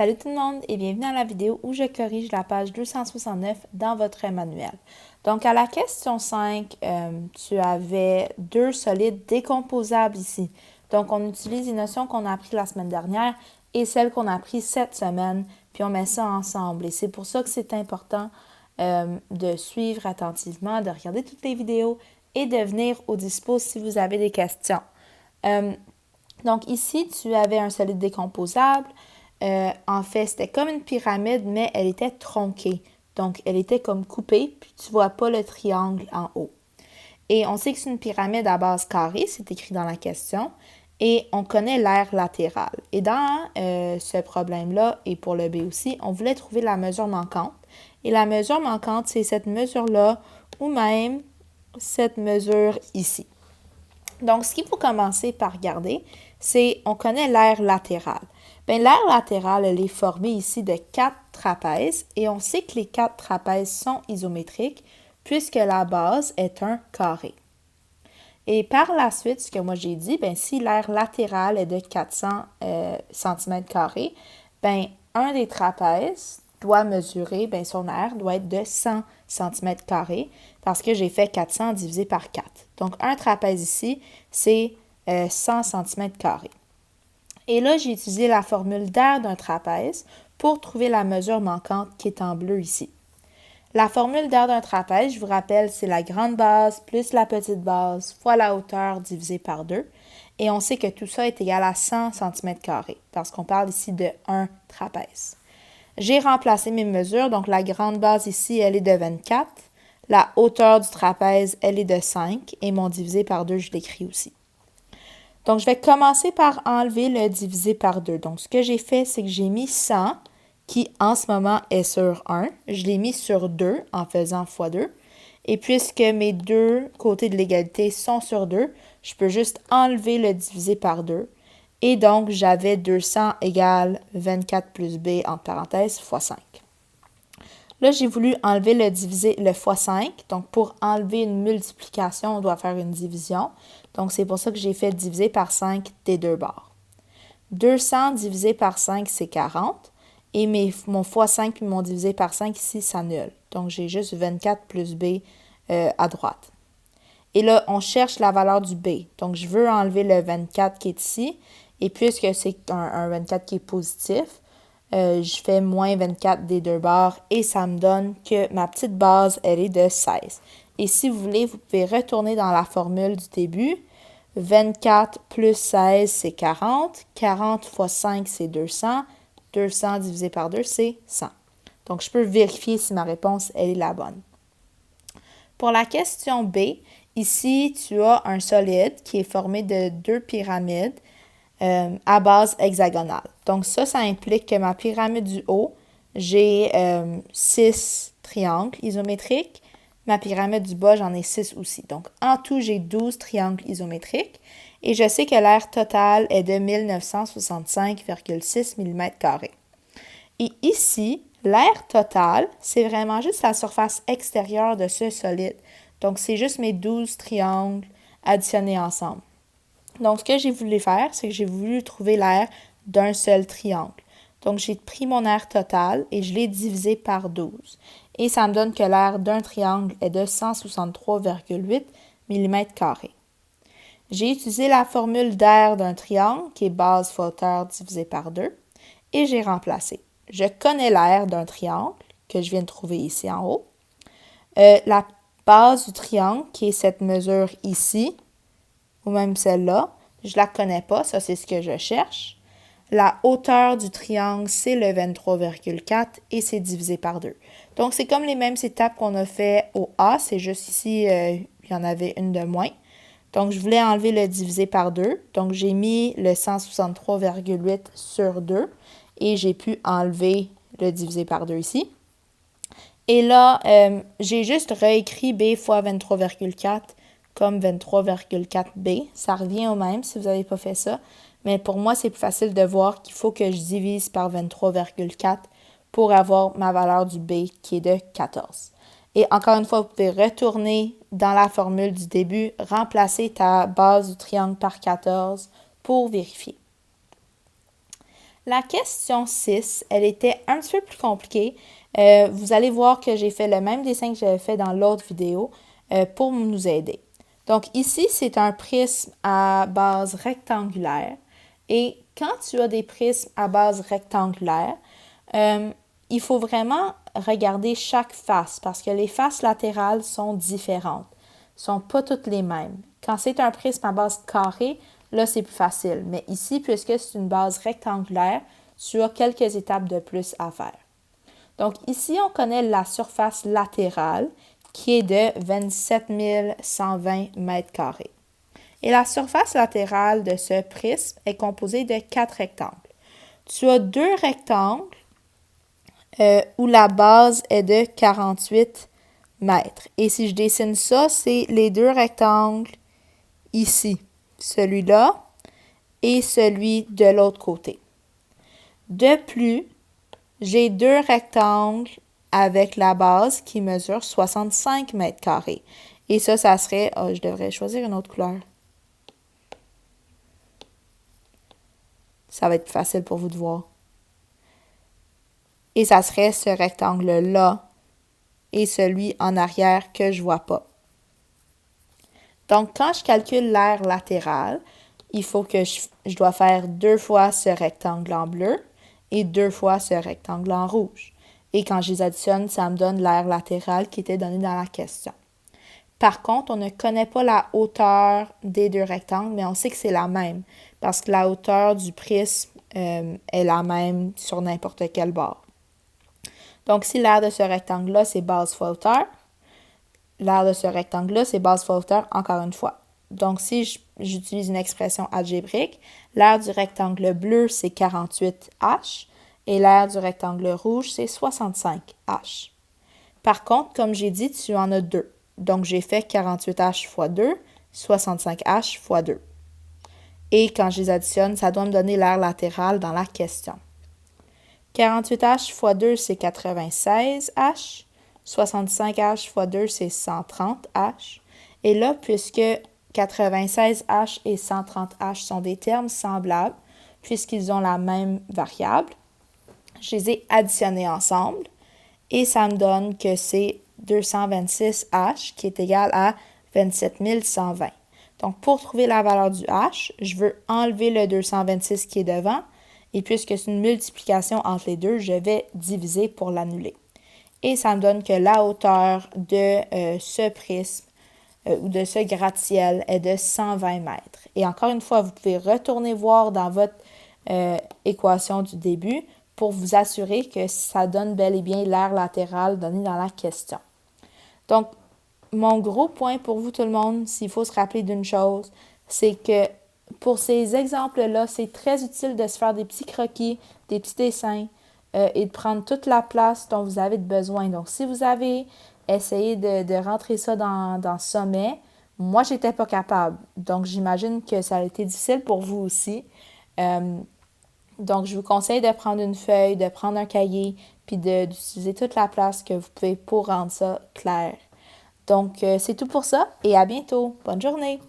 Salut tout le monde et bienvenue dans la vidéo où je corrige la page 269 dans votre manuel. Donc à la question 5, tu avais deux solides décomposables ici. Donc on utilise les notions qu'on a apprises la semaine dernière et celles qu'on a apprises cette semaine, puis on met ça ensemble. Et c'est pour ça que c'est important de suivre attentivement, de regarder toutes les vidéos et de venir au dispo si vous avez des questions. Donc ici, tu avais un solide décomposable. En fait, c'était comme une pyramide, mais elle était tronquée. Donc, elle était comme coupée, puis tu ne vois pas le triangle en haut. Et on sait que c'est une pyramide à base carrée, c'est écrit dans la question, et on connaît l'aire latérale. Et dans ce problème-là, et pour le B aussi, on voulait trouver la mesure manquante. Et la mesure manquante, c'est cette mesure-là, ou même cette mesure ici. Donc, ce qu'il faut commencer par regarder, c'est, on connaît l'aire latérale. Bien, l'aire latérale, elle est formée ici de 4 trapèzes et on sait que les 4 trapèzes sont isométriques puisque la base est un carré. Et par la suite, ce que moi j'ai dit, bien, si l'aire latérale est de 400 cm², bien, un des trapèzes doit mesurer, bien, son aire doit être de 100 cm² parce que j'ai fait 400 divisé par 4. Donc, un trapèze ici, c'est 100 cm². Et là, j'ai utilisé la formule d'aire d'un trapèze pour trouver la mesure manquante qui est en bleu ici. La formule d'aire d'un trapèze, je vous rappelle, c'est la grande base plus la petite base fois la hauteur divisée par 2. Et on sait que tout ça est égal à 100 cm² parce qu'on parle ici de un trapèze. J'ai remplacé mes mesures, donc la grande base ici, elle est de 24. La hauteur du trapèze, elle est de 5 et mon divisé par 2, je l'écris aussi. Donc, je vais commencer par enlever le divisé par 2. Donc, ce que j'ai fait, c'est que j'ai mis 100, qui en ce moment est sur 1. Je l'ai mis sur 2 en faisant x 2. Et puisque mes deux côtés de l'égalité sont sur 2, je peux juste enlever le divisé par 2. Et donc, j'avais 200 égale 24 plus b, entre parenthèses, fois 5. Là, j'ai voulu enlever le fois 5. Donc, pour enlever une multiplication, on doit faire une division. Donc, c'est pour ça que j'ai fait diviser par 5 des deux bords. 200 divisé par 5, c'est 40. Et mon fois 5 puis mon divisé par 5 ici s'annule. Donc, j'ai juste 24 plus b à droite. Et là, on cherche la valeur du b. Donc, je veux enlever le 24 qui est ici. Et puisque c'est un 24 qui est positif, je fais moins 24 des deux bords et ça me donne que ma petite base, elle est de 16. Et si vous voulez, vous pouvez retourner dans la formule du début. 24 plus 16, c'est 40. 40 fois 5, c'est 200. 200 divisé par 2, c'est 100. Donc, je peux vérifier si ma réponse, elle est la bonne. Pour la question B, ici, tu as un solide qui est formé de deux pyramides à base hexagonale. Donc ça implique que ma pyramide du haut, j'ai 6 triangles isométriques. Ma pyramide du bas, j'en ai 6 aussi. Donc en tout, j'ai 12 triangles isométriques. Et je sais que l'aire totale est de 1965,6 mm². Et ici, l'aire totale, c'est vraiment juste la surface extérieure de ce solide. Donc c'est juste mes 12 triangles additionnés ensemble. Donc, ce que j'ai voulu faire, c'est que j'ai voulu trouver l'aire d'un seul triangle. Donc, j'ai pris mon aire totale et je l'ai divisé par 12. Et ça me donne que l'aire d'un triangle est de 163,8 mm². J'ai utilisé la formule d'aire d'un triangle, qui est base fois hauteur divisé par 2, et j'ai remplacé. Je connais l'aire d'un triangle, que je viens de trouver ici en haut. La base du triangle, qui est cette mesure ici, ou même celle-là, je ne la connais pas, ça c'est ce que je cherche. La hauteur du triangle, c'est le 23,4 et c'est divisé par 2. Donc, c'est comme les mêmes étapes qu'on a fait au A, c'est juste ici, il y en avait une de moins. Donc, je voulais enlever le divisé par 2. Donc, j'ai mis le 163,8 sur 2 et j'ai pu enlever le divisé par 2 ici. Et là, j'ai juste réécrit B fois 23,4 comme 23,4b. Ça revient au même si vous n'avez pas fait ça. Mais pour moi, c'est plus facile de voir qu'il faut que je divise par 23,4 pour avoir ma valeur du b qui est de 14. Et encore une fois, vous pouvez retourner dans la formule du début, remplacer ta base du triangle par 14 pour vérifier. La question 6, elle était un petit peu plus compliquée. Vous allez voir que j'ai fait le même dessin que j'avais fait dans l'autre vidéo pour nous aider. Donc ici, c'est un prisme à base rectangulaire. Et quand tu as des prismes à base rectangulaire, il faut vraiment regarder chaque face parce que les faces latérales sont différentes, ne sont pas toutes les mêmes. Quand c'est un prisme à base carrée, là, c'est plus facile. Mais ici, puisque c'est une base rectangulaire, tu as quelques étapes de plus à faire. Donc ici, on connaît la surface latérale qui est de 27 120 mètres carrés. Et la surface latérale de ce prisme est composée de 4 rectangles. Tu as 2 rectangles où la base est de 48 mètres. Et si je dessine ça, c'est les 2 rectangles ici, celui-là et celui de l'autre côté. De plus, j'ai 2 rectangles avec la base qui mesure 65 mètres carrés. Et ça serait, je devrais choisir une autre couleur. Ça va être facile pour vous de voir. Et ça serait ce rectangle-là et celui en arrière que je ne vois pas. Donc, quand je calcule l'aire latérale, il faut que je dois faire 2 fois ce rectangle en bleu et 2 fois ce rectangle en rouge. Et quand je les additionne, ça me donne l'aire latérale qui était donnée dans la question. Par contre, on ne connaît pas la hauteur des 2 rectangles, mais on sait que c'est la même parce que la hauteur du prisme est la même sur n'importe quel bord. Donc, si l'aire de ce rectangle-là, c'est base fois hauteur, l'aire de ce rectangle-là, c'est base fois hauteur encore une fois. Donc, si j'utilise une expression algébrique, l'aire du rectangle bleu, c'est 48H et l'aire du rectangle rouge, c'est 65H. Par contre, comme j'ai dit, tu en as 2. Donc, j'ai fait 48H fois 2, 65H fois 2. Et quand je les additionne, ça doit me donner l'aire latérale dans la question. 48H fois 2, c'est 96H. 65H fois 2, c'est 130H. Et là, puisque 96H et 130H sont des termes semblables, puisqu'ils ont la même variable, je les ai additionnés ensemble et ça me donne que c'est 226H qui est égal à 27 120. Donc, pour trouver la valeur du H, je veux enlever le 226 qui est devant et puisque c'est une multiplication entre les deux, je vais diviser pour l'annuler. Et ça me donne que la hauteur de ce prisme ou de ce gratte-ciel est de 120 mètres. Et encore une fois, vous pouvez retourner voir dans votre équation du début pour vous assurer que ça donne bel et bien l'aire latérale donnée dans la question. Donc, mon gros point pour vous tout le monde, s'il faut se rappeler d'une chose, c'est que pour ces exemples-là, c'est très utile de se faire des petits croquis, des petits dessins et de prendre toute la place dont vous avez besoin. Donc, si vous avez essayé de rentrer ça dans Sommet, moi, j'étais pas capable. Donc, j'imagine que ça a été difficile pour vous aussi. Donc, je vous conseille de prendre une feuille, de prendre un cahier, puis d'utiliser toute la place que vous pouvez pour rendre ça clair. Donc, c'est tout pour ça et à bientôt. Bonne journée!